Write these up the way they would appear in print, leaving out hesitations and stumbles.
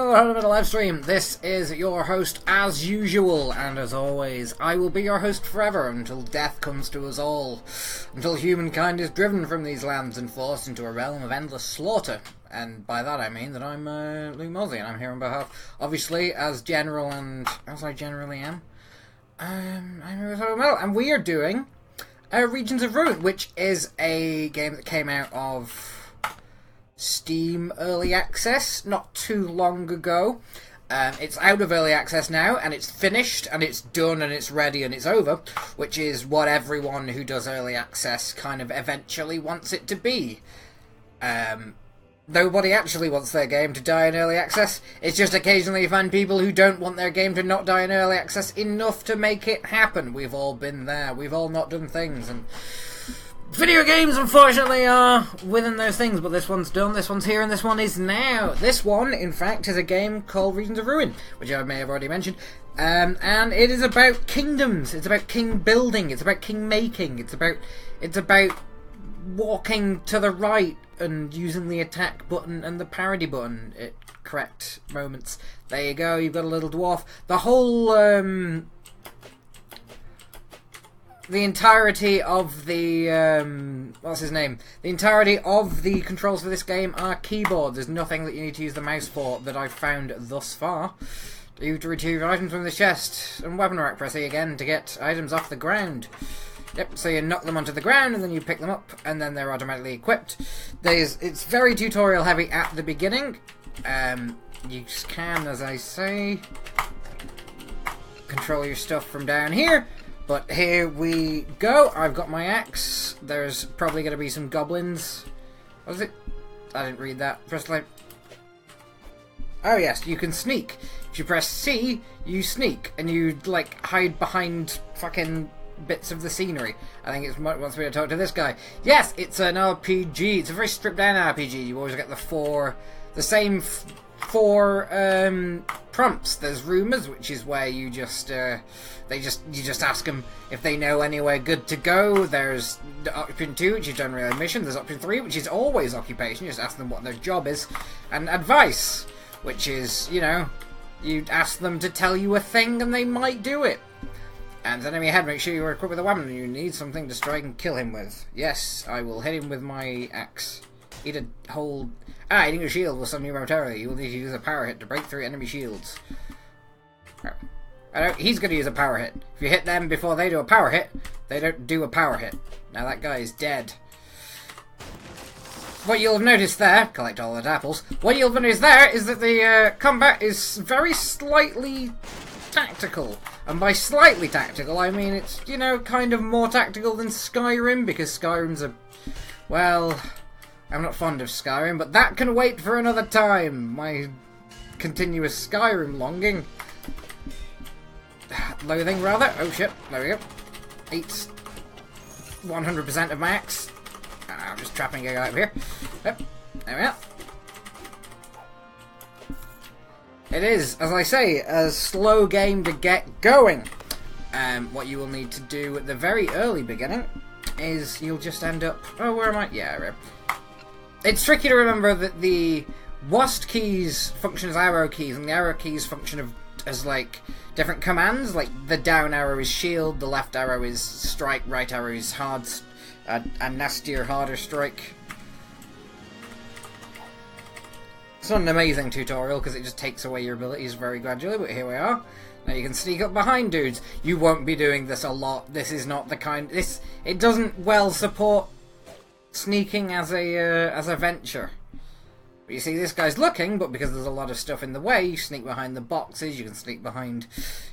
another live stream. This is your host as usual, and as always, I will be your host forever until death comes to us all. Until humankind is driven from these lands and forced into a realm of endless slaughter. And by that I mean that I'm Lee Mosley, and I'm here on behalf, obviously, as general and as I generally am. I'm here with Mel, and we are doing Regions of Ruin, which is a game that came out of Steam Early Access not too long ago. It's out of Early Access now, and it's finished, and it's done, and it's ready, and it's over, which is what everyone who does Early Access kind of eventually wants it to be. Nobody actually wants their game to die in Early Access. It's just occasionally you find people who don't want their game to not die in Early Access enough to make it happen. We've all been there. We've all not done things, and video games, unfortunately, are within those things, but this one's done, this one's here, and this one is now. This one, in fact, is a game called Regions of Ruin, which I may have already mentioned, and it is about kingdoms, it's about king building, it's about king making, it's about walking to the right and using the attack button and the parry button at correct moments. There you go, you've got a little dwarf. The whole, the entirety of the, what's his name? The entirety of the controls for this game are keyboard. There's nothing that you need to use the mouse for that I've found thus far. You have to retrieve items from the chest and weapon rack, press A again to get items off the ground. Yep, so you knock them onto the ground and then you pick them up and then they're automatically equipped. It's very tutorial heavy at the beginning. You can, as I say, control your stuff from down here. But here we go. I've got my axe. There's probably going to be some goblins. What is it? I didn't read that. Press like. Oh yes, you can sneak. If you press C, you sneak, and you like hide behind fucking bits of the scenery. I think it wants me to talk to this guy. Yes, it's an RPG. It's a very stripped down RPG. You always get the same four prompts. There's rumors, which is where you just you just ask them if they know anywhere good to go. There's option 2, which is generally a mission. There's option 3, which is always occupation. You just ask them what their job is. And advice, which is, you know, you ask them to tell you a thing and they might do it. And the enemy ahead, make sure you're equipped with a weapon and you need something to strike and kill him with. Yes, I will hit him with my axe. Eat a whole... eating a shield will stun you momentarily. You will need to use a power hit to break through enemy shields. He's going to use a power hit. If you hit them before they do a power hit, they don't do a power hit. Now that guy is dead. What you'll have noticed there, collect all the apples, what you'll have noticed there is that the combat is very slightly tactical. And by slightly tactical, I mean it's, you know, kind of more tactical than Skyrim, because Skyrim's a... well, I'm not fond of Skyrim, but that can wait for another time. My continuous Skyrim longing. Loathing, rather. Oh shit, there we go. Eats 100% of my axe. I'm just trapping a guy over here. Yep, there we are. It is, as I say, a slow game to get going. What you will need to do at the very early beginning is you'll just end up... oh, where am I? Yeah, right. It's tricky to remember that the WASD keys function as arrow keys, and the arrow keys function as, like, different commands. Like, the down arrow is shield, the left arrow is strike, right arrow is hard, a nastier, harder strike. It's not an amazing tutorial because it just takes away your abilities very gradually, but here we are. Now you can sneak up behind dudes. You won't be doing this a lot. This is not the kind... it doesn't well support sneaking as a venture. But you see, this guy's looking, but because there's a lot of stuff in the way, you sneak behind the boxes, you can sneak behind,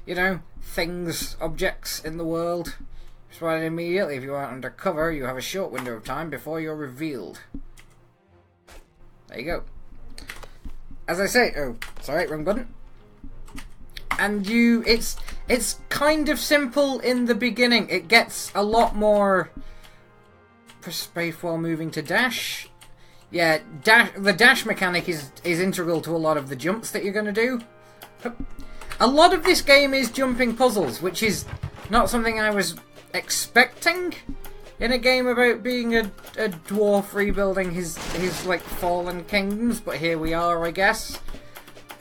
you know, things, objects in the world. Spotted immediately. If you are under cover, you have a short window of time before you're revealed. There you go. As I say, oh, sorry, wrong button. And it's kind of simple in the beginning. It gets a lot more... press space while moving to dash. Yeah, the dash mechanic is integral to a lot of the jumps that you're going to do. A lot of this game is jumping puzzles, which is not something I was expecting in a game about being a dwarf rebuilding his like fallen kingdoms, but here we are, I guess.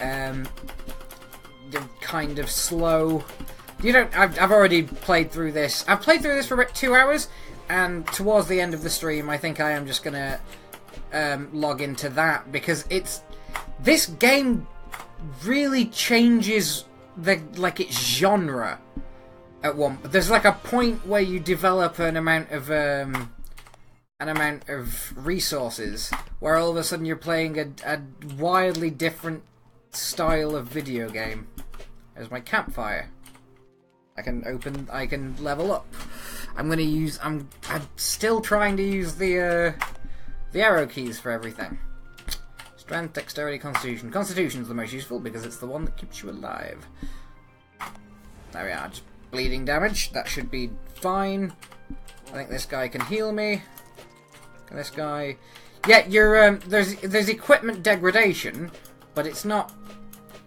You're kind of slow. You don't. I've already played through this. I've played through this for about 2 hours, and towards the end of the stream, I think I am just gonna log into that because this game really changes its genre at one. There's like a point where you develop an amount of resources where all of a sudden you're playing a wildly different style of video game. There's my campfire. I can level up. I'm still trying to use the arrow keys for everything. Strength, dexterity, constitution. Constitution's the most useful because it's the one that keeps you alive. There we are, just bleeding damage. That should be fine. I think this guy can heal me. And this guy... Yeah, you're there's equipment degradation, but it's not,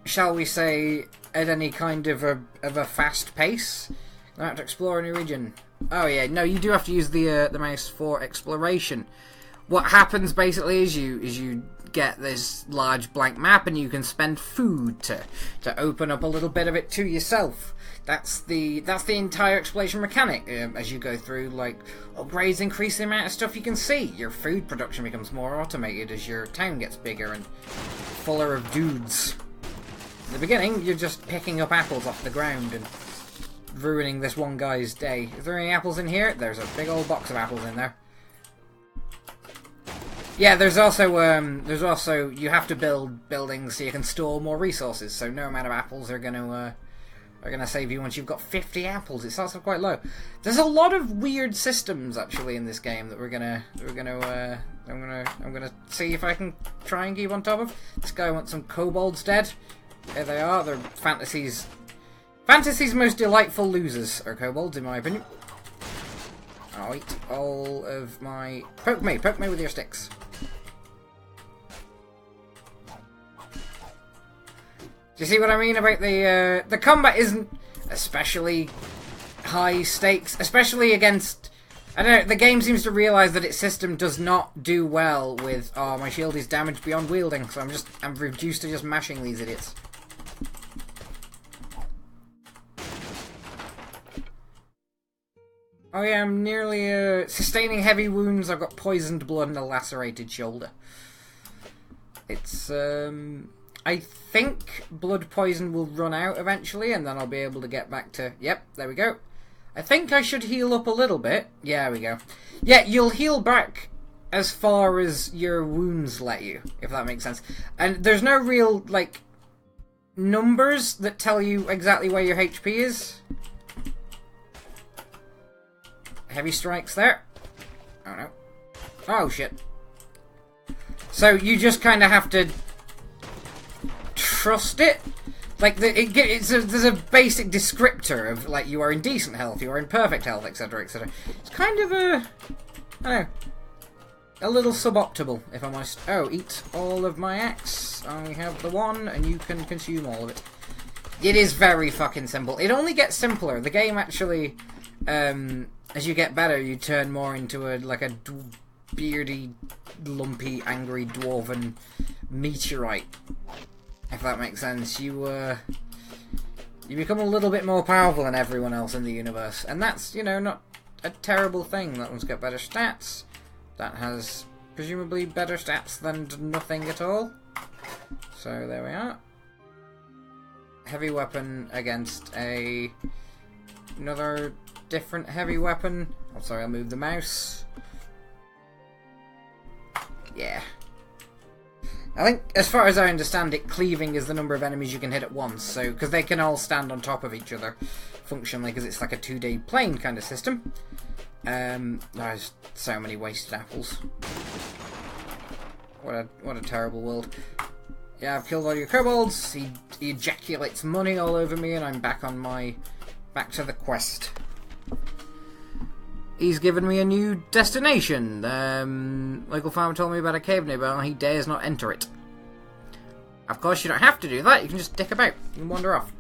shall we say, at any kind of a fast pace. I have to explore a new region. Oh yeah, no, you do have to use the mouse for exploration. What happens basically is you get this large blank map and you can spend food to open up a little bit of it to yourself. That's the entire exploration mechanic. As you go through, like, upgrades increase the amount of stuff you can see. Your food production becomes more automated as your town gets bigger and fuller of dudes. In the beginning, you're just picking up apples off the ground and ruining this one guy's day. Is there any apples in here? There's a big old box of apples in there. Yeah, there's also you have to build buildings so you can store more resources. So no amount of apples are gonna save you once you've got 50 apples. It starts off quite low. There's a lot of weird systems actually in this game that I'm gonna see if I can try and keep on top of. This guy wants some kobolds dead. There they are. They're fantasy's most delightful losers are kobolds, in my opinion. I'll eat all of my... Poke me with your sticks. Do you see what I mean about the combat isn't especially high stakes, especially against... I don't know, the game seems to realise that its system does not do well with, oh, my shield is damaged beyond wielding, so I'm reduced to just mashing these idiots. Oh yeah, I'm nearly sustaining heavy wounds. I've got poisoned blood and a lacerated shoulder. It's I think blood poison will run out eventually, and then I'll be able to get back to... Yep, there we go. I think I should heal up a little bit. Yeah, there we go. Yeah, you'll heal back as far as your wounds let you, if that makes sense. And there's no real, like, numbers that tell you exactly where your HP is. Heavy strikes there. Oh no. Oh shit. So you just kind of have to trust it. Like there's a basic descriptor of like you are in decent health, you are in perfect health, etc., etc. It's kind of I don't know, a little suboptimal, if I'm honest. Oh, eat all of my axe. I have the one, and you can consume all of it. It is very fucking simple. It only gets simpler. The game actually, as you get better, you turn more into a beardy, lumpy, angry dwarven meteorite. If that makes sense, you become a little bit more powerful than everyone else in the universe, and that's, you know, not a terrible thing. That one's got better stats. That has presumably better stats than nothing at all. So there we are. Heavy weapon against another different heavy weapon. I'm sorry, I'll move the mouse. Yeah. I think, as far as I understand it, cleaving is the number of enemies you can hit at once, so because they can all stand on top of each other, functionally, because it's like a 2D plane kind of system. There's so many wasted apples. What a terrible world. Yeah, I've killed all your kobolds. He ejaculates money all over me, and I'm back to the quest. He's given me a new destination. Local farmer told me about a cave nearby, and he dares not enter it. Of course, you don't have to do that. You can just dick about and wander off.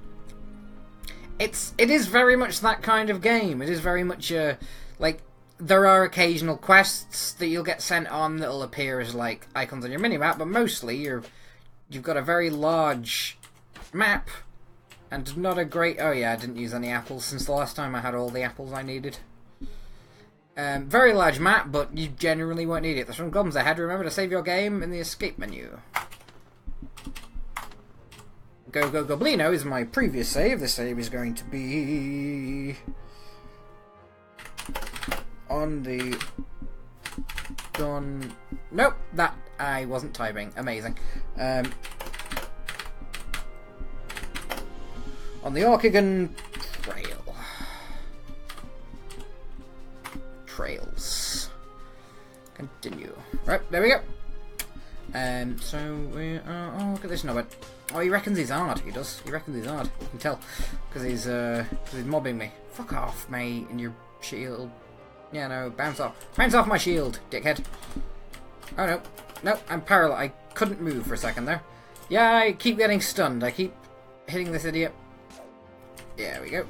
It is very much that kind of game. It is very much like, there are occasional quests that you'll get sent on that'll appear as like icons on your minimap, but mostly you're you've got a very large map, and not a great... Oh yeah, I didn't use any apples since the last time I had all the apples I needed. Very large map, but you genuinely won't need it. There's some goblins ahead. Remember to save your game in the escape menu. Go Go Goblino is my previous save. This save is going to be... on the... gun... Nope, that... I wasn't typing. Amazing. On the Orchigan Trails. Continue. Right, there we go. So we oh, look at this Nobbit. Oh, he reckons he's hard. He does. He reckons he's hard. You can tell because he's mobbing me. Fuck off, mate, and your shield. Yeah, no, bounce off. Bounce off my shield, dickhead. Oh no, no, I'm paralyzed. I couldn't move for a second there. Yeah, I keep getting stunned. I keep hitting this idiot. There we go.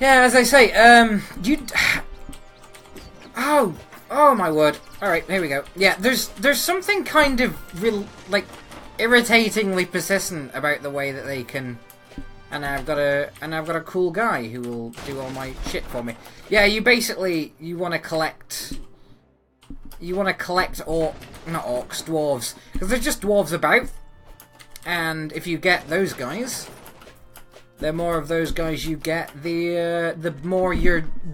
Yeah, as I say, oh my word. Alright, here we go. Yeah, there's something kind of irritatingly persistent about the way that they can... And I've got a cool guy who will do all my shit for me. Yeah, you want to collect... not orcs, dwarves. Because there's just dwarves about. And if you get those guys... The more of those guys you get, the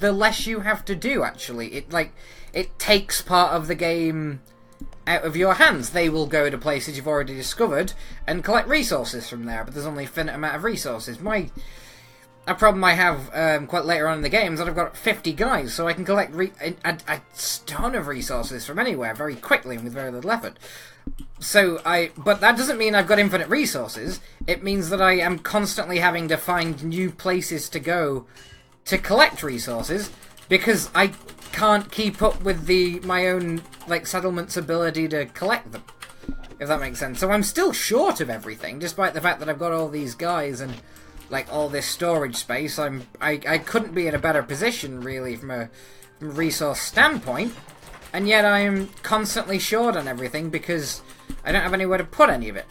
less you have to do. Actually, it takes part of the game out of your hands. They will go to places you've already discovered and collect resources from there. But there's only a finite amount of resources. A problem I have quite later on in the game is that I've got 50 guys, so I can collect a ton of resources from anywhere very quickly and with very little effort. But that doesn't mean I've got infinite resources. It means that I am constantly having to find new places to go to collect resources because I can't keep up with my own settlement's ability to collect them. If that makes sense. So I'm still short of everything, despite the fact that I've got all these guys and all this storage space. I couldn't be in a better position really from a resource standpoint. And yet I am constantly short on everything because I don't have anywhere to put any of it.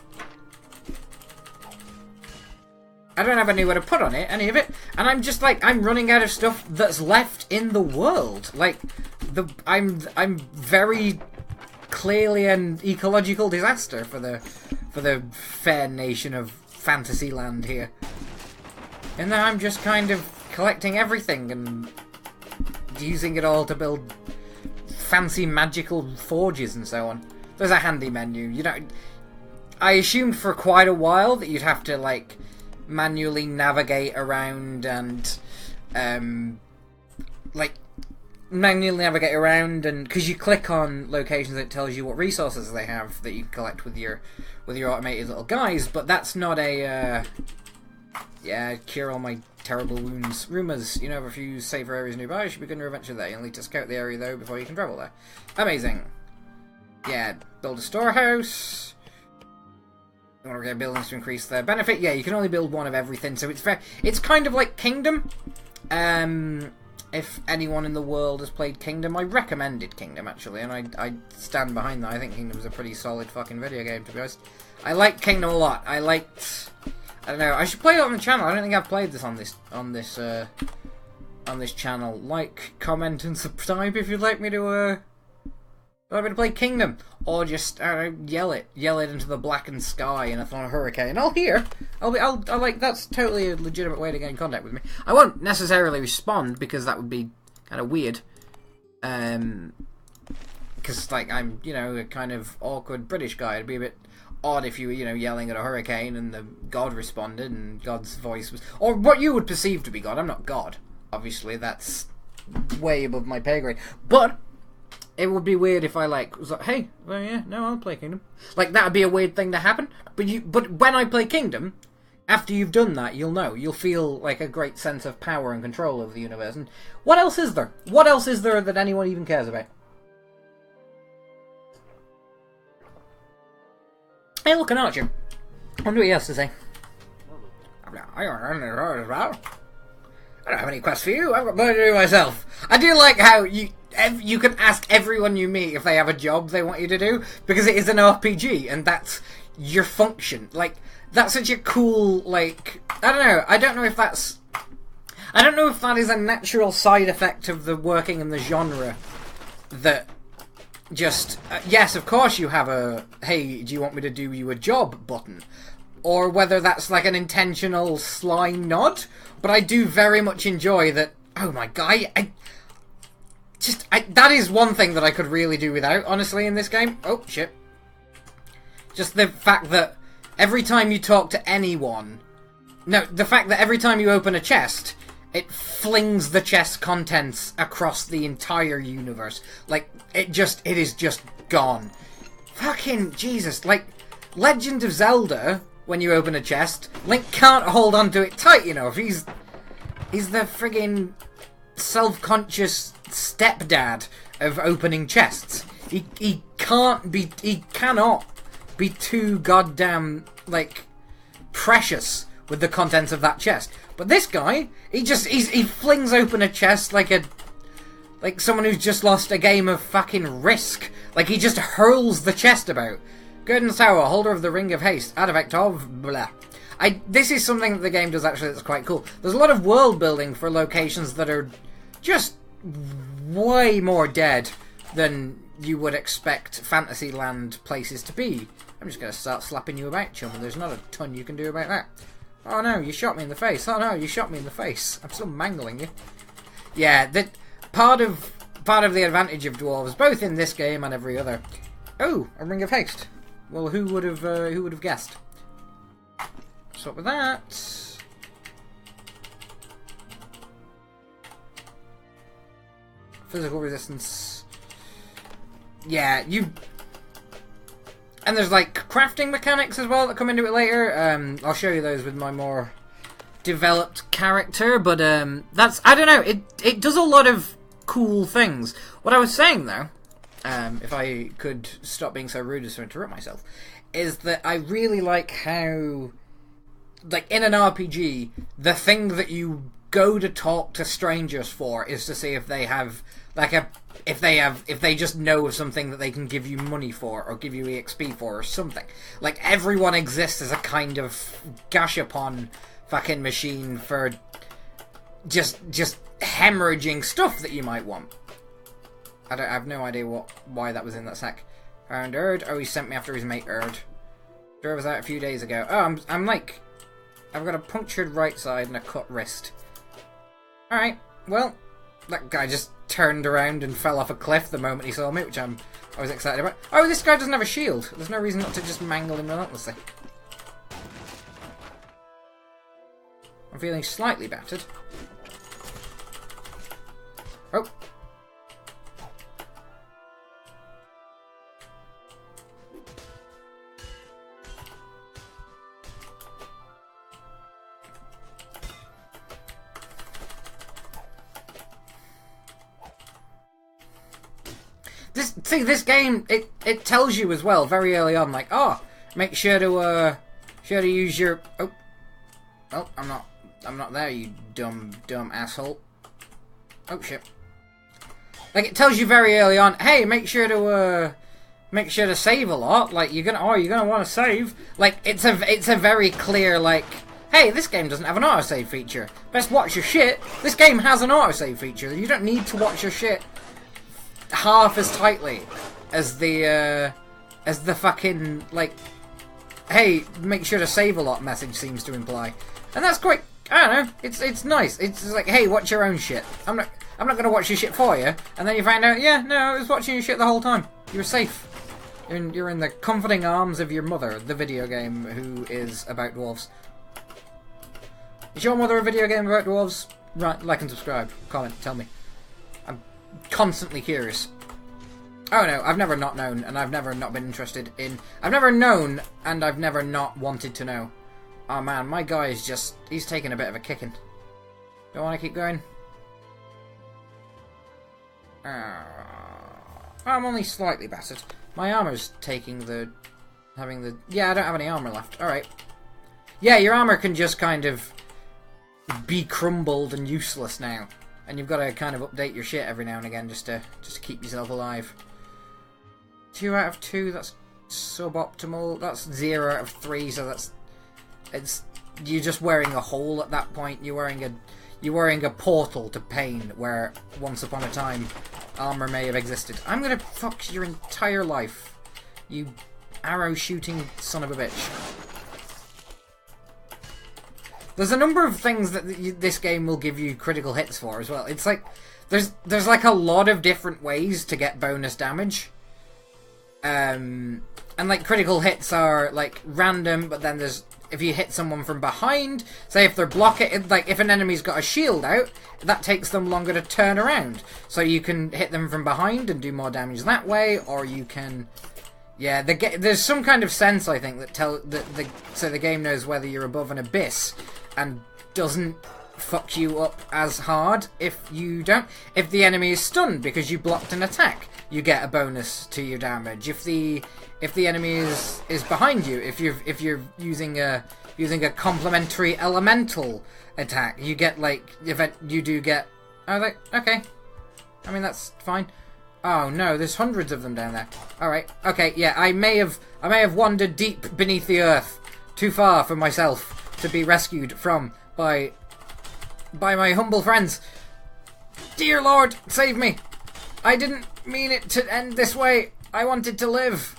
I don't have anywhere to put any of it, and I'm just I'm running out of stuff that's left in the world. I'm very clearly an ecological disaster for the fair nation of Fantasyland here. And then I'm just kind of collecting everything and using it all to build fancy magical forges and so on. There's a handy menu. I assumed for quite a while that you'd have to manually navigate around and because you click on locations, it tells you what resources they have that you can collect with your automated little guys. But that's not a cure all my terrible wounds. Rumours, you know, of a few safer areas nearby. You should begin your adventure there. You'll need to scout the area, though, before you can travel there. Amazing. Yeah, build a storehouse. You want to get buildings to increase their benefit? Yeah, you can only build one of everything, so it's kind of like Kingdom. If anyone in the world has played Kingdom, I recommended Kingdom, actually, and I stand behind that. I think Kingdom's a pretty solid fucking video game, to be honest. I like Kingdom a lot. I don't know. I should play it on the channel. I don't think I've played this on this channel. Like, comment, and subscribe if you'd like me to play Kingdom, or just yell it into the blackened sky in a hurricane. That's totally a legitimate way to get in contact with me. I won't necessarily respond because that would be kind of weird. Because I'm a kind of awkward British guy. It'd be a bit odd if you were, yelling at a hurricane and the God responded and God's voice was... Or what you would perceive to be God. I'm not God. Obviously, that's way above my pay grade. But it would be weird if I, was like, hey, well, yeah, no, I'll play Kingdom. That would be a weird thing to happen. But when I play Kingdom, after you've done that, you'll know. You'll feel, a great sense of power and control over the universe. And what else is there? What else is there that anyone even cares about? Hey, look, an archer. I wonder what he has to say. I don't have any quests for you. I've got plenty to do myself. I do like how you can ask everyone you meet if they have a job they want you to do, because it is an RPG, and that's your function. Like, that's such a cool, like, I don't know if that is a natural side effect of the working in the genre, that just, yes, of course you have a, hey, do you want me to do you a job button, or whether that's like an intentional sly nod, but I do very much enjoy that, oh my god, that is one thing that I could really do without, honestly, in this game. Oh, shit. Just the fact that every time you talk to anyone... No, the fact that every time you open a chest, it flings the chest contents across the entire universe. Like, it is just gone. Fucking Jesus. Like, Legend of Zelda, when you open a chest, Link can't hold onto it tight, you know. If he's the friggin' self-conscious stepdad of opening chests. He cannot be too goddamn, like, precious with the contents of that chest. But this guy, he flings open a chest like someone who's just lost a game of fucking Risk. Like, he just hurls the chest about. Good and sour, holder of the Ring of Haste, artifact of blah. This is something that the game does actually that's quite cool. There's a lot of world building for locations that are just way more dead than you would expect Fantasyland places to be. I'm just going to start slapping you about, chum, and there's not a ton you can do about that. Oh no, you shot me in the face. Oh no, you shot me in the face. I'm still mangling you. Yeah, that part of the advantage of dwarves, both in this game and every other. Oh, a Ring of Haste. Well, who would have guessed? Swap with that. Physical resistance. Yeah, and there's like crafting mechanics as well that come into it later. I'll show you those with my more developed character, but that's, I don't know, it does a lot of cool things. What I was saying though, if I could stop being so rude as to interrupt myself, is that I really like how, like, in an RPG, the thing that you go to talk to strangers for is to see if they have if they just know of something that they can give you money for or give you EXP for or something. Like, everyone exists as a kind of gashapon fucking machine for just hemorrhaging stuff that you might want. I have no idea why that was in that sack. Found Erd. Oh, he sent me after his mate Erd. Erd was out a few days ago. Oh, I'm like, I've got a punctured right side and a cut wrist. Alright, well, that guy just turned around and fell off a cliff the moment he saw me, which I was excited about. Oh, this guy doesn't have a shield. There's no reason not to just mangle him relentlessly. I'm feeling slightly battered. Oh. This game, it tells you as well very early on, like, oh, make sure to use your, oh, I'm not there, you dumb asshole. Oh shit. Like, it tells you very early on, hey, make sure to save a lot. Like, you're gonna want to save. Like, it's a very clear, like, hey, this game doesn't have an autosave feature. Best watch your shit. This game has an autosave feature. You don't need to watch your shit half as tightly as the fucking, like, hey, make sure to save a lot message seems to imply. And that's quite, I don't know, it's nice. It's just like, hey, watch your own shit. I'm not gonna watch your shit for you. And then you find out, yeah, no, I was watching your shit the whole time. You were safe. You're in the comforting arms of your mother, the video game who is about dwarves. Is your mother a video game about dwarves? Right, like and subscribe. Comment, tell me. I'm constantly curious. Oh no, I've never not known, and I've never not been interested in... I've never known, and I've never not wanted to know. Oh man, my guy is just... He's taking a bit of a kicking. Don't want to keep going? I'm only slightly battered. My armor's taking the... Having the... Yeah, I don't have any armor left. Alright. Yeah, your armor can just kind of... be crumbled and useless now. And you've got to kind of update your shit every now and again just to keep yourself alive. 2 out of 2, that's suboptimal. That's 0 out of 3, so you're just wearing a hole at that point. You're wearing a portal to pain where once upon a time armor may have existed. I'm gonna fuck your entire life, you arrow shooting son of a bitch. There's a number of things that this game will give you critical hits for as well. It's like there's like a lot of different ways to get bonus damage. And like critical hits are like random, but then there's if you hit someone from behind, say if they're blocking, like if an enemy's got a shield out, that takes them longer to turn around. So you can hit them from behind and do more damage that way, or you can, yeah, there's some kind of sense I think that so the game knows whether you're above an abyss and doesn't fuck you up as hard if you don't. If the enemy is stunned because you blocked an attack, you get a bonus to your damage. If the enemy is behind you, if you're using a complementary elemental attack, you get like you do get. Oh, like okay, I mean that's fine. Oh no, there's hundreds of them down there. All right, okay, yeah, I may have wandered deep beneath the earth, too far for myself to be rescued from by my humble friends. Dear Lord, save me! I didn't mean it to end this way. I wanted to live.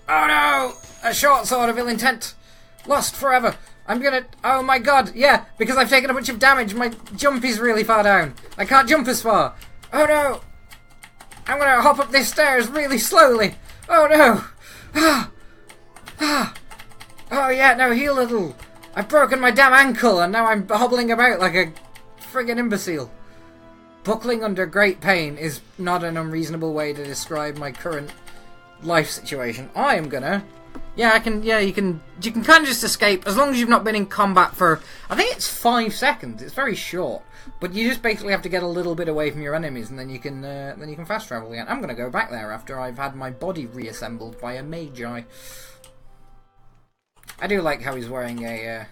Oh no! A short sword of ill intent. Lost forever. I'm gonna... Oh my god, yeah, because I've taken a bunch of damage, my jump is really far down. I can't jump as far. Oh no! I'm gonna hop up these stairs really slowly. Oh no! Oh yeah, no, heal a little. I've broken my damn ankle and now I'm hobbling about like a friggin' imbecile. Buckling under great pain is not an unreasonable way to describe my current life situation. I am gonna... Yeah, you can kind of just escape as long as you've not been in combat for... I think it's 5 seconds. It's very short. But you just basically have to get a little bit away from your enemies and then you can fast travel again. I'm gonna go back there after I've had my body reassembled by a magi. I do like how he's wearing a...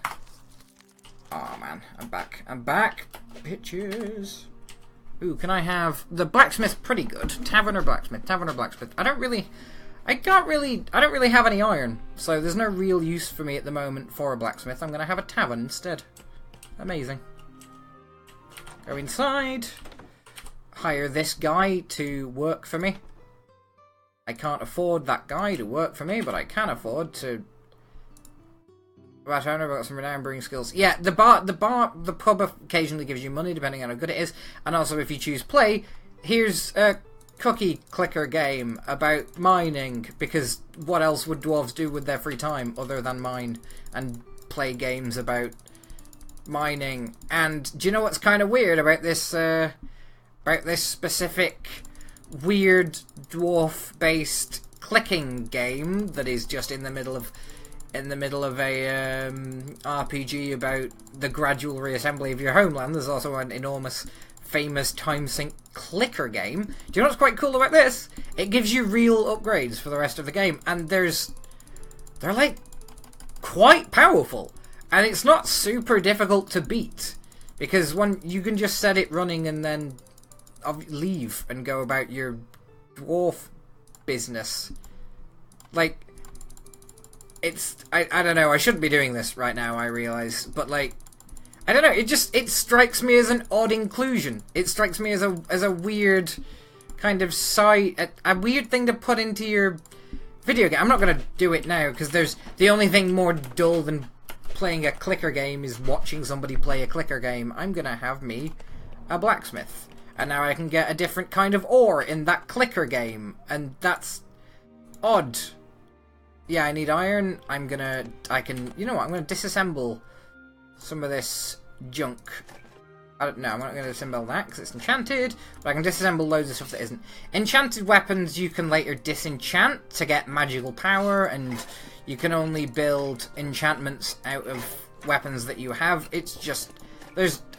Oh man, I'm back. Bitches. Ooh, can I have... The blacksmith's pretty good. Tavern or blacksmith? Tavern or blacksmith? I don't really have any iron, so there's no real use for me at the moment for a blacksmith. I'm going to have a tavern instead. Amazing. Go inside. Hire this guy to work for me. I can't afford that guy to work for me, but I can afford to... Right, I know about some renowned brewing skills. Yeah, the pub occasionally gives you money depending on how good it is, and also if you choose play, here's a cookie clicker game about mining, because what else would dwarves do with their free time other than mine and play games about mining? And do you know what's kind of weird about this specific weird dwarf-based clicking game that is just in the middle of a RPG about the gradual reassembly of your homeland? There's also an enormous, famous time sync clicker game. Do you know what's quite cool about this? It gives you real upgrades for the rest of the game, and they're like quite powerful, and it's not super difficult to beat because you can just set it running and then leave and go about your dwarf business. Like, I don't know, I shouldn't be doing this right now, I realise, but like, I don't know, it strikes me as an odd inclusion. It strikes me as a weird kind of a weird thing to put into your video game. I'm not going to do it now, because the only thing more dull than playing a clicker game is watching somebody play a clicker game. I'm going to have me a blacksmith, and now I can get a different kind of ore in that clicker game, and that's odd. Yeah, I need iron. You know what, I'm gonna disassemble some of this junk. I don't know, I'm not gonna disassemble that because it's enchanted, but I can disassemble loads of stuff that isn't. Enchanted weapons you can later disenchant to get magical power, and you can only build enchantments out of weapons that you have. It's just,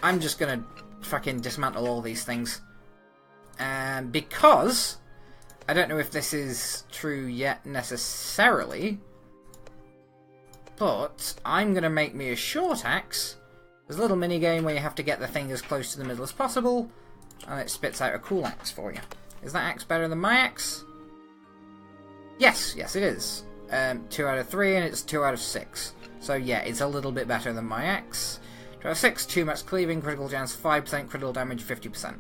I'm just gonna fucking dismantle all these things. Because I don't know if this is true yet necessarily, but I'm going to make me a short axe There's a little mini game where you have to get the thing as close to the middle as possible, and it spits out a cool axe for you. Is that axe better than my axe? Yes, yes it is. 2 out of 3, and it's 2 out of 6. So yeah, it's a little bit better than my axe. 2 out of 6, 2 max cleaving, critical chance 5%, critical damage 50%.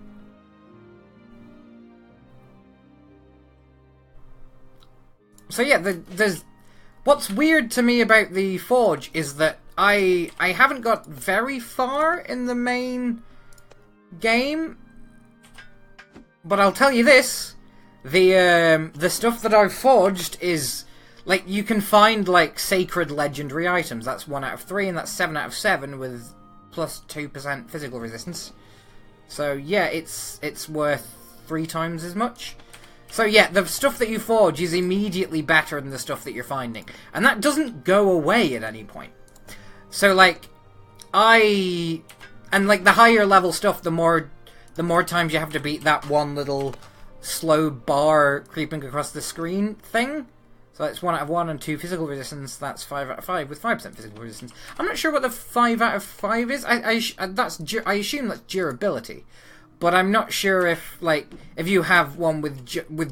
So yeah, there's... What's weird to me about the Forge is that I haven't got very far in the main game, but I'll tell you this, the stuff that I've forged is, like, you can find, like, sacred legendary items. That's 1 out of 3, and that's 7 out of 7 with plus 2% physical resistance. So yeah, it's worth 3 times as much. So yeah, the stuff that you forge is immediately better than the stuff that you're finding. And that doesn't go away at any point. So like, and like the higher level stuff, the more times you have to beat that one little slow bar creeping across the screen thing. So it's 1 out of 1 and 2 physical resistance, that's 5 out of 5 with 5% physical resistance. I'm not sure what the 5 out of 5 is, I assume that's durability. But I'm not sure if, like, if you have one with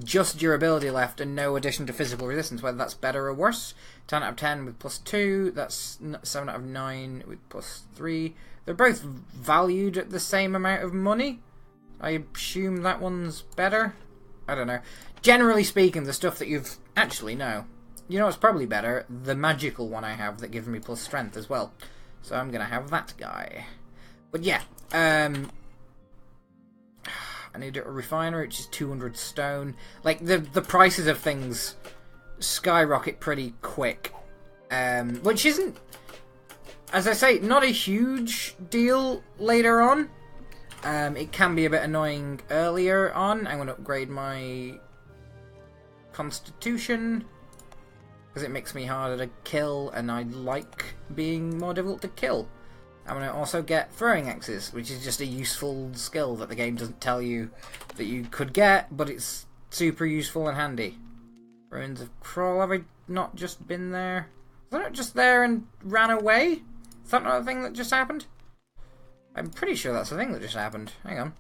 just durability left and no addition to physical resistance, whether that's better or worse. 10 out of 10 with plus 2, that's 7 out of 9 with plus 3. They're both valued at the same amount of money. I assume that one's better. I don't know. Generally speaking, the stuff that you've... Actually, no. You know what's probably better? The magical one I have that gives me plus strength as well. So I'm going to have that guy. But yeah, I need a refiner, which is 200 stone. Like, the prices of things skyrocket pretty quick. Which isn't, as I say, not a huge deal later on. It can be a bit annoying earlier on. I'm going to upgrade my constitution, because it makes me harder to kill, and I like being more difficult to kill. I'm going to also get throwing axes, which is just a useful skill that the game doesn't tell you that you could get, but it's super useful and handy. Ruins of Kroll, have I not just been there? Was I not just there and ran away? Is that not a thing that just happened? I'm pretty sure that's the thing that just happened. Hang on.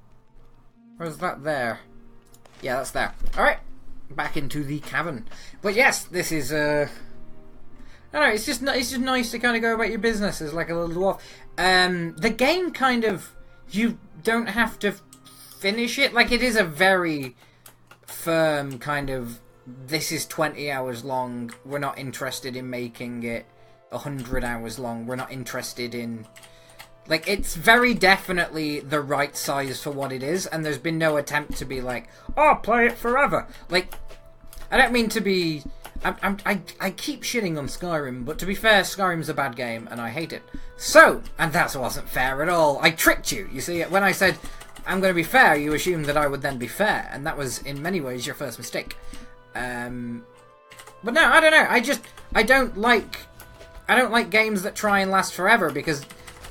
Or is that there? Yeah, that's there. Alright, back into the cavern. But yes, this is, I don't know, it's just nice to kind of go about your business as like a little dwarf. The game kind of, you don't have to finish it. Like, it is a very firm kind of, this is 20 hours long. We're not interested in making it 100 hours long. We're not interested in... Like, it's very definitely the right size for what it is, and there's been no attempt to be like, oh, play it forever. Like, I don't mean to be... I keep shitting on Skyrim, but to be fair, Skyrim's a bad game, and I hate it. So, and that wasn't fair at all. I tricked you. You see, when I said, I'm going to be fair, you assumed that I would then be fair, and that was, in many ways, your first mistake. But no, I don't know. I don't like games that try and last forever, because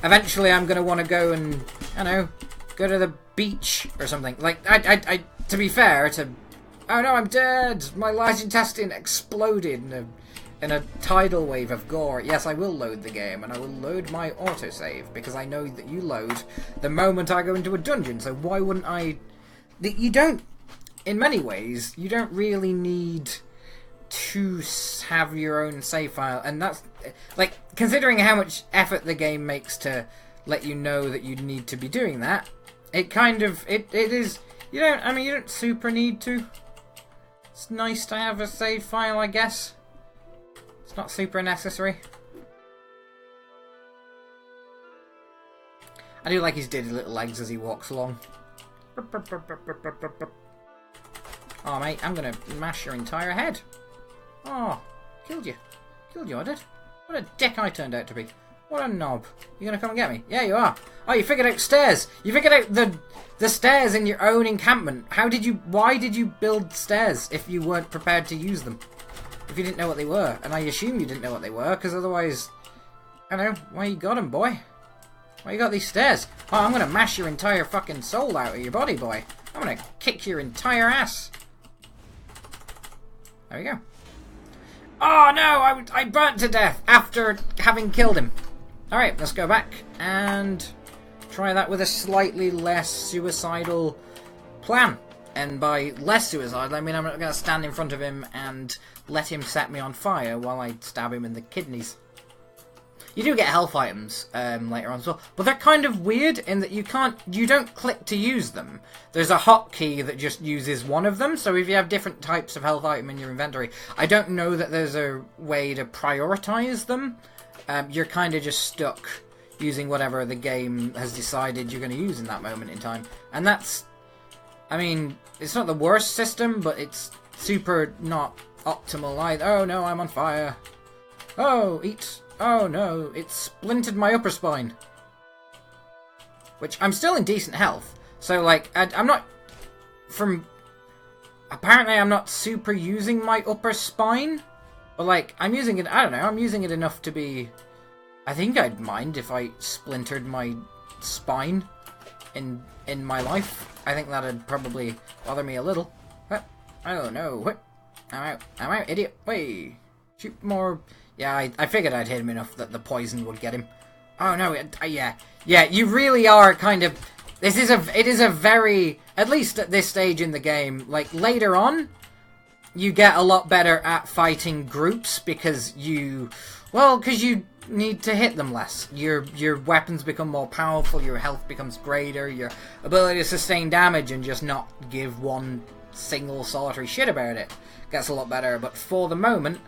eventually I'm going to want to go and, I don't know, go to the beach or something. Like, to be fair, oh no, I'm dead! My large intestine exploded in a tidal wave of gore. Yes, I will load the game, and I will load my autosave, because I know that you load the moment I go into a dungeon, so why wouldn't I... You don't, in many ways, you don't really need to have your own save file, and that's, like, considering how much effort the game makes to let you know that you need to be doing that, it kind of, it is, you don't super need to. It's nice to have a save file, I guess. It's not super necessary. I do like his diddy little legs as he walks along. Oh, mate, I'm gonna mash your entire head. Oh, killed you. Killed you, I did. What a dick I turned out to be. What a knob. You gonna come and get me? Yeah, you are. Oh, you figured out stairs. You figured out the stairs in your own encampment. Why did you build stairs if you weren't prepared to use them? If you didn't know what they were. And I assume you didn't know what they were, because otherwise, I don't know, why you got them, boy? Why you got these stairs? Oh, I'm gonna mash your entire fucking soul out of your body, boy. I'm gonna kick your entire ass. There we go. Oh no, I burnt to death after having killed him. Alright, let's go back. and try that with a slightly less suicidal plan. And by less suicidal, I mean I'm not going to stand in front of him and let him set me on fire while I stab him in the kidneys. You do get health items later on as well, but they're kind of weird in that you don't click to use them. There's a hotkey that just uses one of them, so if you have different types of health item in your inventory, I don't know that there's a way to prioritize them. You're kind of just stuck using whatever the game has decided you're going to use in that moment in time. And that's, I mean, it's not the worst system, but it's super not optimal either. Oh no, I'm on fire. Oh, eat. Oh no, it splintered my upper spine. Which, I'm still in decent health. So, like, I'm not... Apparently I'm not super using my upper spine. But, like, I'm using it... I don't know, I'm using it enough to be... I think I'd mind if I splintered my spine in my life. I think that'd probably bother me a little. Oh no, I'm out, idiot. Wait, shoot more... Yeah, I figured I'd hit him enough that the poison would get him. Oh no, yeah, you really are kind of... it is a very... At least at this stage in the game, like, later on, you get a lot better at fighting groups because you... Well, because you need to hit them less. Your weapons become more powerful, your health becomes greater, your ability to sustain damage and just not give one single solitary shit about it gets a lot better. But for the moment...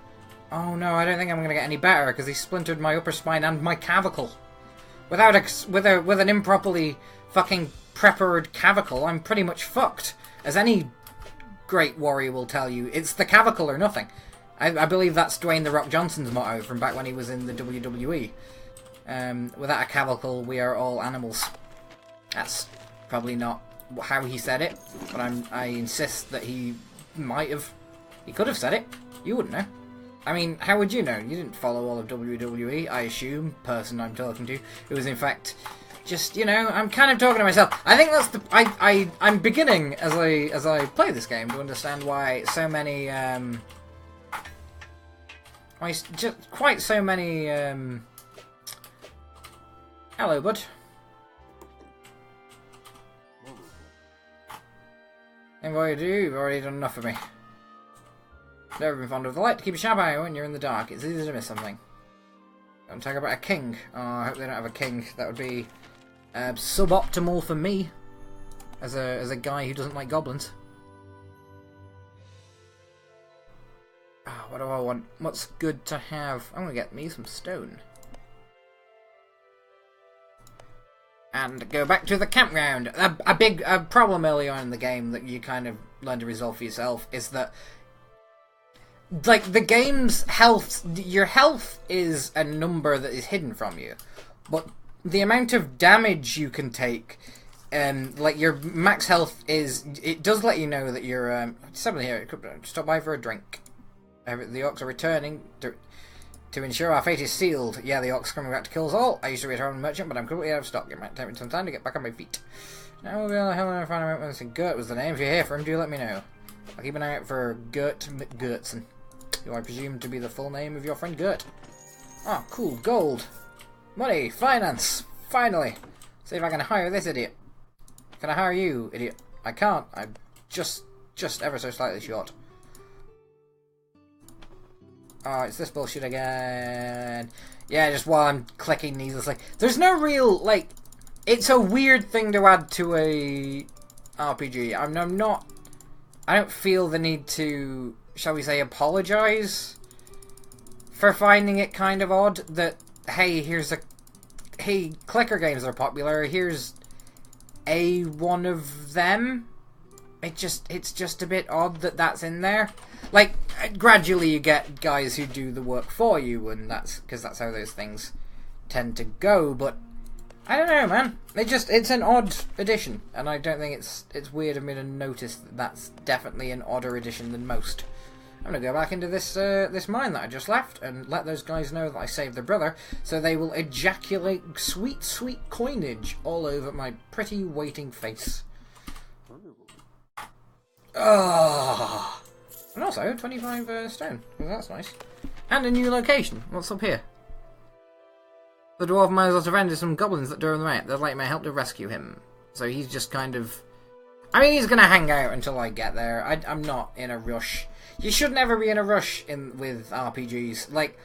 Oh no, I don't think I'm going to get any better because he splintered my upper spine and my clavicle. With an improperly fucking prepared clavicle, I'm pretty much fucked. As any great warrior will tell you, it's the clavicle or nothing. I believe that's Dwayne "The Rock" Johnson's motto from back when he was in the WWE. Without a clavicle, we are all animals. That's probably not how he said it, but I insist that he might have. He could have said it. You wouldn't know. I mean, how would you know? You didn't follow all of WWE, I assume, person I'm talking to. It was, in fact, just, you know, I'm kind of talking to myself. I think that's the... I'm beginning, as I play this game, to understand why so many, quite so many, hello, bud. And what do, you've already done enough for me. Never been fond of the light to keep a sharp eye when you're in the dark. It's easy to miss something. Don't talk about a king. Oh, I hope they don't have a king. That would be suboptimal for me as a guy who doesn't like goblins. Oh, what do I want? What's good to have? I'm gonna get me some stone. And go back to the campground. A big problem early on in the game that you kind of learn to resolve for yourself is that, like, the game's health, your health is a number that is hidden from you, but the amount of damage you can take, like your max health is, it does let you know that you're, somebody here, stop by for a drink. The Ox are returning to ensure our fate is sealed. Yeah, the Ox are coming back to kill us all. I used to be a traveling merchant, but I'm completely out of stock. It might take me some time to get back on my feet. Now we'll be able to help and find out when Gert was the name. If you're here for him, do let me know. I'll keep an eye out for Gert McGurtson. Who I presume to be the full name of your friend Gert. Oh, cool. Gold. Money. Finance. Finally. See if I can hire this idiot. Can I hire you, idiot? I can't. I'm just ever so slightly short. Oh, it's this bullshit again. Yeah, just while I'm clicking needlessly. There's no real, like... It's a weird thing to add to a RPG. I'm not... I don't feel the need to... shall we say, apologise for finding it kind of odd that, hey, hey, clicker games are popular, here's one of them. It's just a bit odd that that's in there. Like, gradually you get guys who do the work for you, and because that's how those things tend to go, but I don't know, man. It's an odd addition, and I don't think it's weird of me to notice that that's definitely an odder addition than most. I'm gonna go back into this this mine that I just left and let those guys know that I saved their brother, so they will ejaculate sweet, sweet coinage all over my pretty waiting face. Oh. And also 25 stone. Well, that's nice. And a new location. What's up here? The dwarf might as well surrender some goblins that drove them out. They'd like my help to rescue him. So he's just kind of... I mean, he's gonna hang out until I get there. I'm not in a rush. You should never be in a rush with RPGs. Like,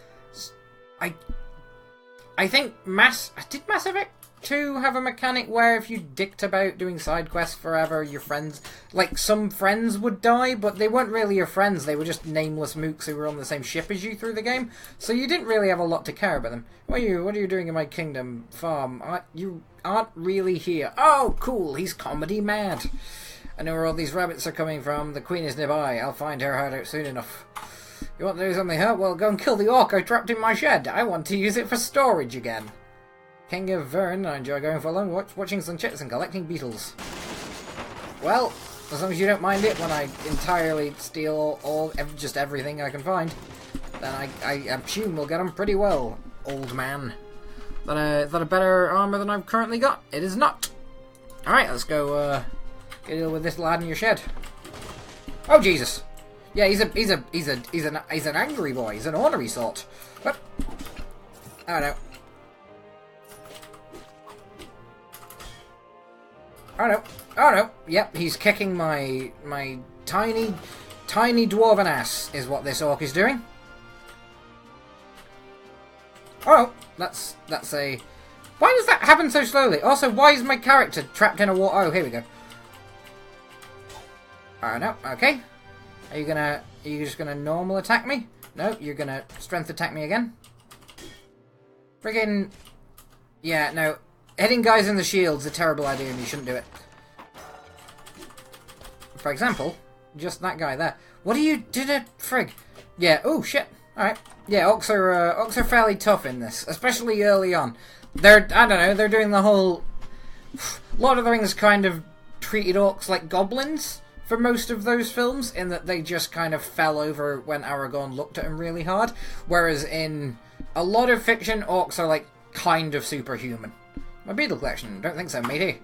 I think did Mass Effect 2 have a mechanic where if you dicked about doing side quests forever, your friends, like, some friends would die, but they weren't really your friends. They were just nameless mooks who were on the same ship as you through the game. So you didn't really have a lot to care about them. What are you doing in my kingdom farm? You aren't really here. Oh, cool. He's comedy mad. I know where all these rabbits are coming from. The queen is nearby. I'll find her hideout soon enough. You want to do something, huh? Well, go and kill the orc I trapped in my shed. I want to use it for storage again. King of Vern, I enjoy going for a long watch, watching sunsets and collecting beetles. Well, as long as you don't mind it when I entirely steal just everything I can find, then I assume we'll get on pretty well, old man. Is that a better armor than I've currently got? It is not. Alright, let's go deal with this lad in your shed. Oh Jesus! Yeah, he's an angry boy. He's an ornery sort. What? Oh no. Oh no. Oh no. Yep, he's kicking my tiny dwarven ass is what this orc is doing. Oh, that's a... Why does that happen so slowly? Also, why is my character trapped in a wall? Oh, here we go. Oh no, okay. Are you just gonna normal attack me? No, you're gonna strength attack me again. Friggin... Yeah, no. Hitting guys in the shield's a terrible idea and you shouldn't do it. For example, just that guy there. What do you do to frig? Yeah, oh shit. Alright. Yeah, orcs are fairly tough in this, especially early on. I don't know, they're doing the whole... Lord of the Rings kind of treated orcs like goblins for most of those films, in that they just kind of fell over when Aragorn looked at them really hard. Whereas in a lot of fiction, orcs are like kind of superhuman. My beetle collection? Don't think so, matey.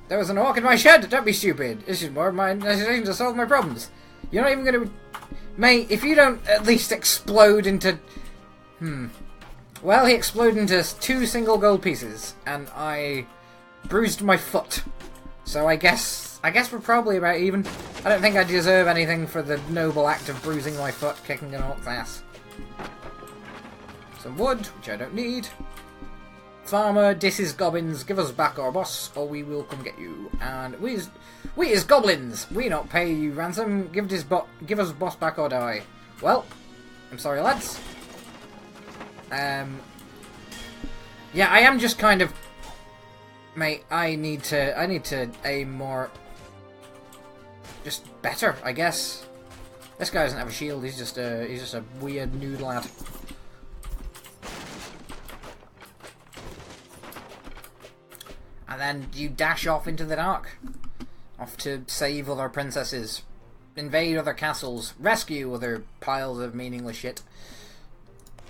There was an orc in my shed! Don't be stupid! This is more of my necessity to solve my problems. You're not even gonna... Mate, if you don't at least explode into... Well, he exploded into 2 single gold pieces, and I bruised my foot. So I guess we're probably about even. I don't think I deserve anything for the noble act of bruising my foot, kicking an orc's ass. Some wood, which I don't need. Farmer, this is goblins, give us back our boss, or we will come get you. And we is goblins, we not pay you ransom, give us boss back or die. Well, I'm sorry lads. Yeah, I am just kind of... Mate, I need to aim more... Just better, I guess. This guy doesn't have a shield, he's just a weird nude lad. And then you dash off into the dark. Off to save other princesses. Invade other castles. Rescue other piles of meaningless shit.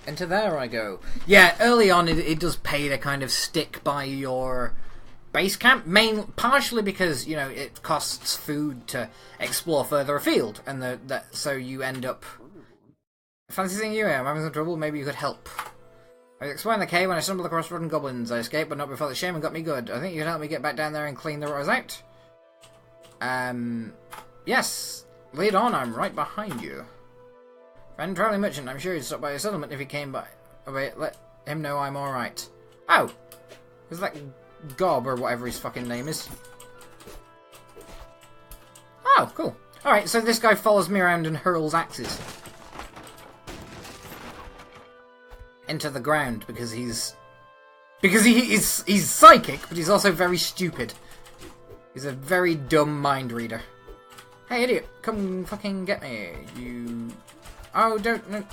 Into there I go. Yeah, early on it does pay to kind of stick by your base camp. Partially because, you know, it costs food to explore further afield. And so you end up... Fancy seeing you here. I'm having some trouble. Maybe you could help. I was exploring the cave when I stumbled across rotten goblins. I escaped, but not before the shaman got me good. I think you can help me get back down there and clean the rotters out. Yes. Lead on, I'm right behind you. Friend traveling merchant, I'm sure he'd stop by your settlement if he came by. Oh wait, let him know I'm alright. Oh! Is that Gob, or whatever his fucking name is? Oh, cool. Alright, so this guy follows me around and hurls axes into the ground because he's psychic, but he's also very stupid. He's a very dumb mind reader. Hey idiot, come fucking get me. You... Oh, don't... No.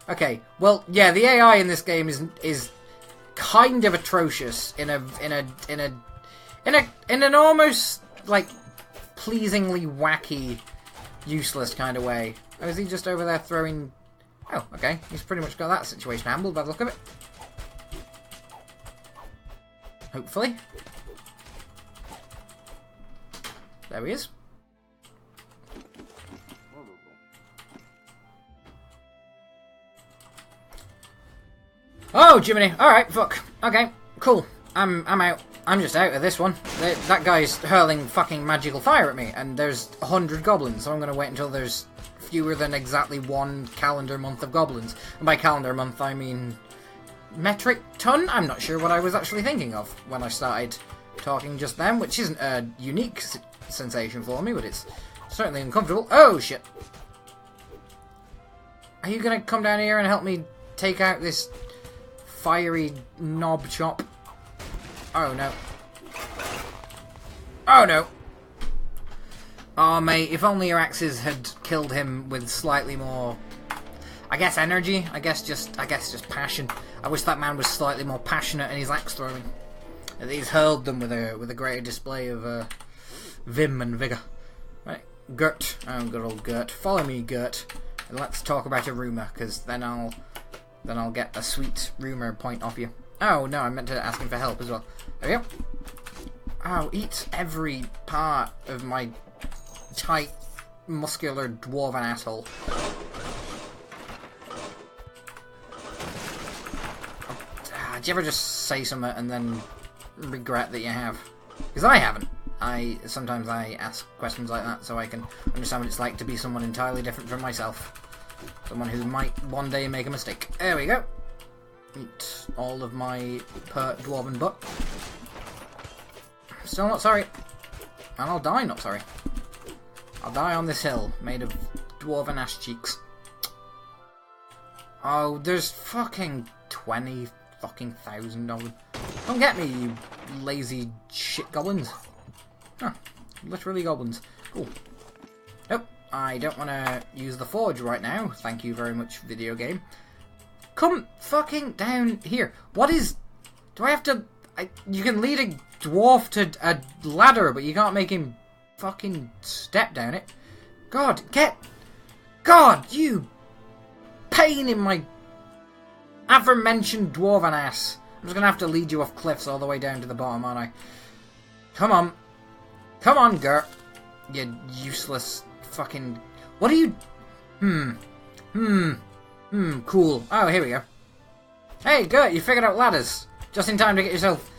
Okay, well, yeah, the AI in this game is kind of atrocious in an almost like pleasingly wacky, useless kind of way. Oh, is he just over there throwing? Oh, okay, he's pretty much got that situation handled by the look of it. Hopefully. There he is. Oh, Jiminy. Alright, fuck. Okay, cool. I'm out. I'm just out of this one. That guy's hurling fucking magical fire at me, and there's 100 goblins, so I'm gonna wait until there's fewer than exactly 1 calendar month of goblins. And by calendar month, I mean metric ton? I'm not sure what I was actually thinking of when I started talking just then, which isn't a unique sensation for me, but it's certainly uncomfortable. Oh, shit. Are you gonna come down here and help me take out this fiery knob chop? Oh, no. Oh, no. Oh, mate, if only your axes had killed him with slightly more, I guess, energy. I guess just passion. I wish that man was slightly more passionate in his axe throwing. He's hurled them with a greater display of vim and vigor. Right, Gert. Oh, good old Gert. Follow me, Gert, and let's talk about a rumor, because then I'll get a sweet rumor point off you. Oh no, I meant to ask him for help as well. There we go. Oh, eat every part of my tight, muscular dwarven asshole. Do you ever just say something and then regret that you have? Because I haven't. Sometimes I ask questions like that so I can understand what it's like to be someone entirely different from myself. Someone who might one day make a mistake. There we go. Eat all of my pert dwarven butt. Still not sorry. And I'll die not sorry. I'll die on this hill, made of dwarven ass cheeks. Oh, there's fucking 20 fucking thousand of them. Don't get me, you lazy shit goblins. Huh, literally goblins. Cool. Nope, I don't want to use the forge right now. Thank you very much, video game. Come fucking down here. What is... Do I have to... you can lead a dwarf to a ladder, but you can't make him fucking step down it. God, get... God, you... pain in my... aforementioned dwarven ass. I'm just gonna have to lead you off cliffs all the way down to the bottom, aren't I? Come on. Come on, Gert. You useless fucking... What are you... Cool. Oh, here we go. Hey, Gert, you figured out ladders. Just in time to get yourself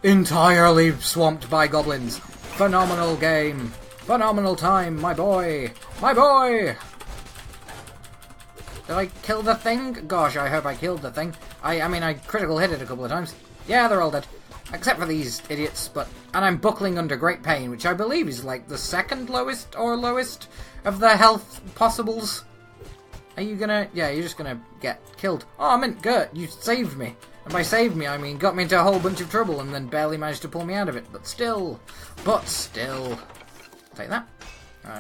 entirely swamped by goblins. Phenomenal game. Phenomenal time, my boy. My boy! Did I kill the thing? Gosh, I hope I killed the thing. I mean, I critical hit it a couple of times. Yeah, they're all dead. Except for these idiots, and I'm buckling under great pain, which I believe is like the second lowest or lowest of the health possibles. Are you gonna... Yeah, you're just gonna get killed. Oh, I meant Gert, you saved me. And by saved me, I mean got me into a whole bunch of trouble and then barely managed to pull me out of it. But still. Take that.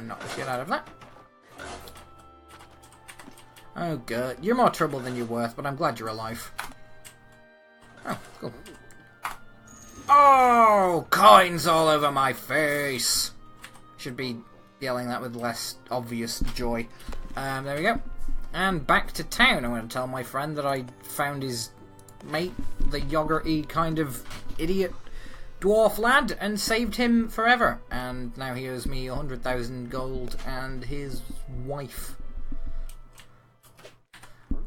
Knock the shit out of that. Oh, Gert, you're more trouble than you're worth, but I'm glad you're alive. Oh, cool. Oh, coins all over my face. Should be yelling that with less obvious joy. There we go. And back to town. I'm going to tell my friend that I found his mate, the yogurty kind of idiot dwarf lad, and saved him forever. And now he owes me 100,000 gold and his wife.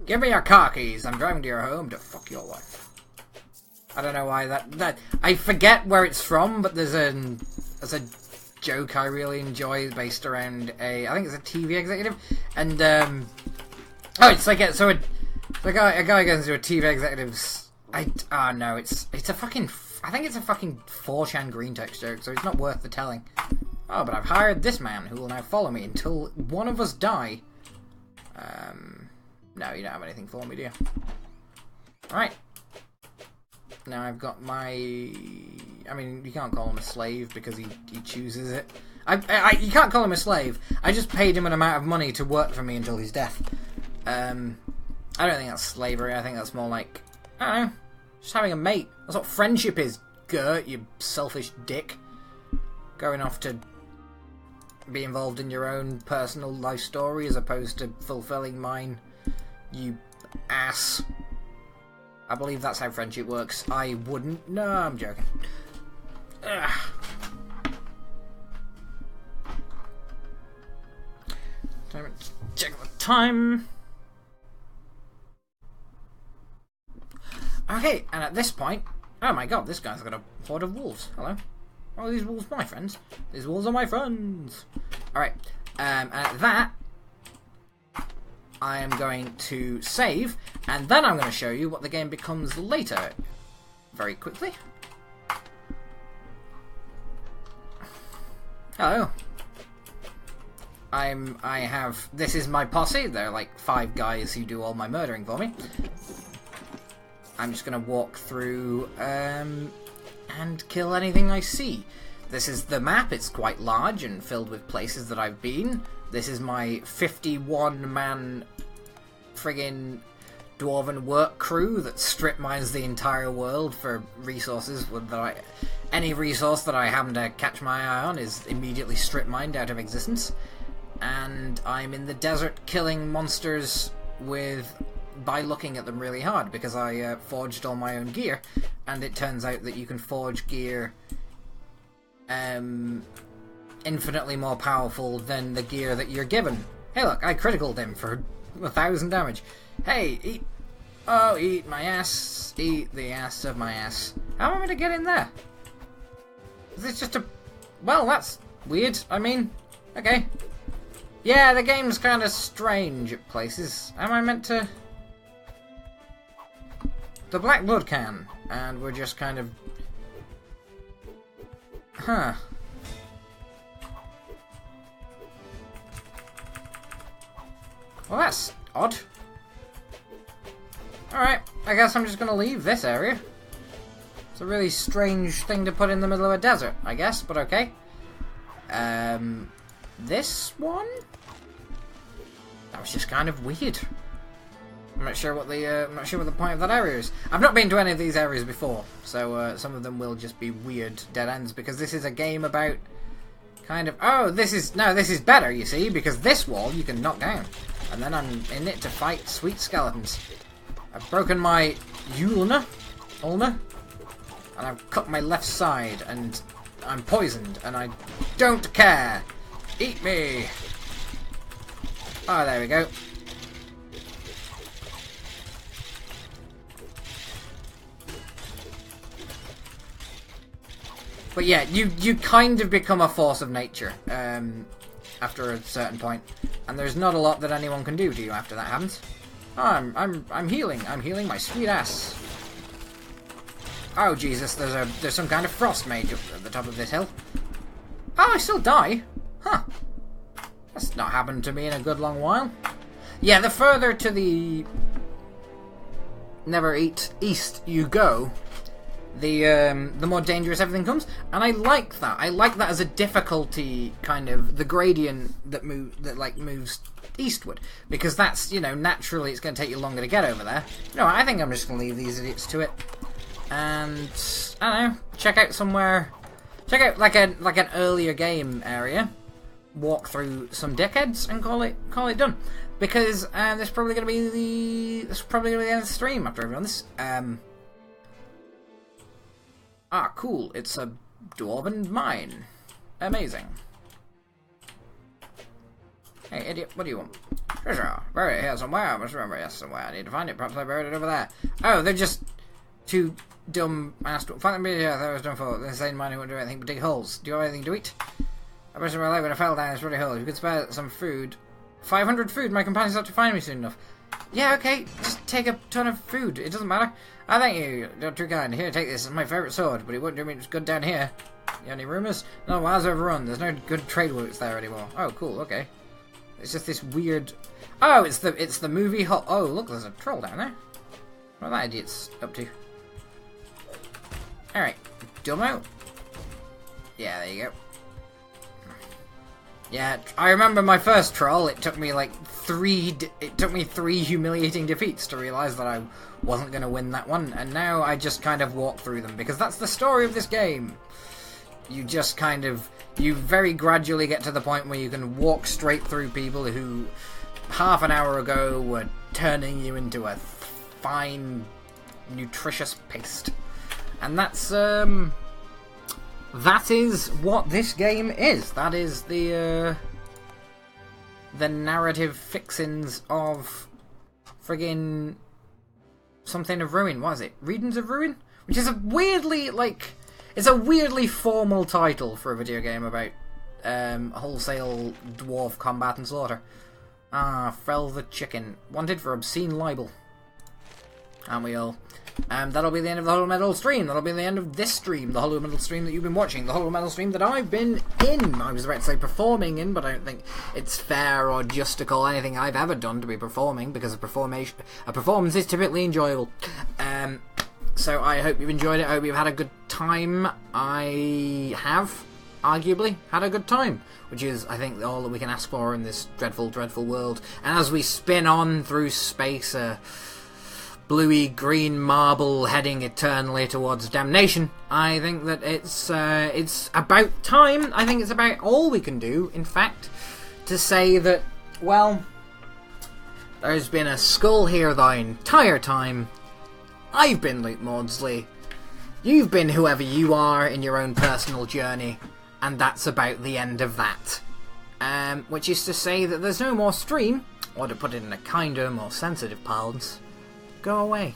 Give me your car keys. I'm driving to your home to fuck your wife. I don't know why that I forget where it's from, but there's a joke I really enjoy based around I think it's a TV executive, and it's like a guy goes into a TV executive's no, it's a fucking I think it's a fucking 4chan green text joke, so it's not worth the telling. Oh, but I've hired this man who will now follow me until one of us die. No, you don't have anything for me, do you? Alright. Now I've got my... I mean, you can't call him a slave because he chooses it. You can't call him a slave. I just paid him an amount of money to work for me until his death. I don't think that's slavery. I think that's more like... I don't know. Just having a mate. That's what friendship is, Gert, you selfish dick. Going off to be involved in your own personal life story as opposed to fulfilling mine, you ass. I believe that's how friendship works. I wouldn't. No, I'm joking. Ugh. Check the time. Okay, and at this point... Oh my god, this guy's got a horde of wolves. Hello. Oh, these wolves are my friends. These wolves are my friends. Alright, and at that... I am going to save, and then I'm going to show you what the game becomes later. Very quickly. Hello. This is my posse. They're like 5 guys who do all my murdering for me. I'm just going to walk through and kill anything I see. This is the map. It's quite large and filled with places that I've been. This is my 51-man friggin' dwarven work crew that strip mines the entire world for resources. Any resource that I happen to catch my eye on is immediately strip mined out of existence. And I'm in the desert killing monsters by looking at them really hard, because I forged all my own gear, and it turns out that you can forge gear infinitely more powerful than the gear that you're given. Hey look, I criticaled him for 1,000 damage. Hey, eat. Oh, eat my ass. Eat the ass of my ass. How am I going to get in there? Is this just a... Well, that's weird. I mean, okay. Yeah, the game's kind of strange at places. Am I meant to... The black blood can. And we're just kind of... Huh. Well, that's odd. Alright, I guess I'm just gonna leave this area. It's a really strange thing to put in the middle of a desert, I guess, but okay. This one? That was just kind of weird. I'm not sure what the point of that area is. I've not been to any of these areas before, so some of them will just be weird dead ends, because this is a game about kind of... Oh, this is better, you see, because this wall you can knock down. And then I'm in it to fight sweet skeletons. I've broken my ulna, and I've cut my left side, and I'm poisoned, and I don't care. Eat me. Oh, there we go. But yeah, you kind of become a force of nature after a certain point, and there's not a lot that anyone can do to you after that happens. Oh, I'm healing. I'm healing my sweet ass. Oh Jesus, there's some kind of frost mage up at the top of this hill. Oh, I still die. Huh. That's not happened to me in a good long while. Yeah, the further to the Never East you go, the more dangerous everything comes, and I like that. I like that as a difficulty kind of the gradient that moves eastward, because that's, you know, naturally it's going to take you longer to get over there. You know, I think I'm just going to leave these idiots to it, and I don't know, check out like an earlier game area, walk through some dickheads, and call it done. Because this is probably going to be the end of the stream after I've done this. Ah, cool. It's a dwarven mine. Amazing. Hey, idiot, what do you want? Treasure. Buried it here somewhere. I must remember it somewhere. I need to find it. Perhaps I buried it over there. Oh, they're just too dumb ass to find them here. That was done for. The insane mine who won't do anything but dig holes. Do you have anything to eat? I was in my life when I fell down this ruddy hole. If you could spare some food. 500 food. My companions have to find me soon enough. Yeah, okay. Just take a ton of food. It doesn't matter. I thank you. You're too kind. Here, take this. It's my favourite sword, but it wouldn't do me good down here. You got any rumours? No, Wild's overrun. There's no good trade routes there anymore. Oh, cool. Okay. It's just this weird... Oh, it's the movie hall. Oh, look, there's a troll down there. What are that idiot's up to? Alright. Dumbo. Yeah, there you go. Yeah, I remember my first troll. It took me like three humiliating defeats to realise that I wasn't going to win that one, and now I just kind of walk through them, because that's the story of this game. You just kind of... You very gradually get to the point where you can walk straight through people who half an hour ago were turning you into a fine, nutritious paste. And that's, that is what this game is. That is the narrative fixins of friggin' something of ruin. What is it? Regions of Ruin? Which is a weirdly, like... It's a weirdly formal title for a video game about wholesale dwarf combat and slaughter. Ah, Frel the Chicken. Wanted for obscene libel. Aren't we all? That'll be the end of the Hollow Metal stream. That'll be the end of this stream. The Hollow Metal stream that you've been watching. The Hollow Metal stream that I've been in. I was about to say performing in, but I don't think it's fair or just to call anything I've ever done to be performing, because a performance is typically enjoyable. So I hope you've enjoyed it. I hope you've had a good time. I have, arguably, had a good time, which is, I think, all that we can ask for in this dreadful, dreadful world. And as we spin on through space, bluey green marble heading eternally towards damnation, I think that it's about time. I think it's about all we can do, in fact, to say that, well, there's been a skull here the entire time. I've been Luke Maudsley. You've been whoever you are in your own personal journey, and that's about the end of that. Which is to say that there's no more stream, or to put it in a kinder, more sensitive parlance, go away.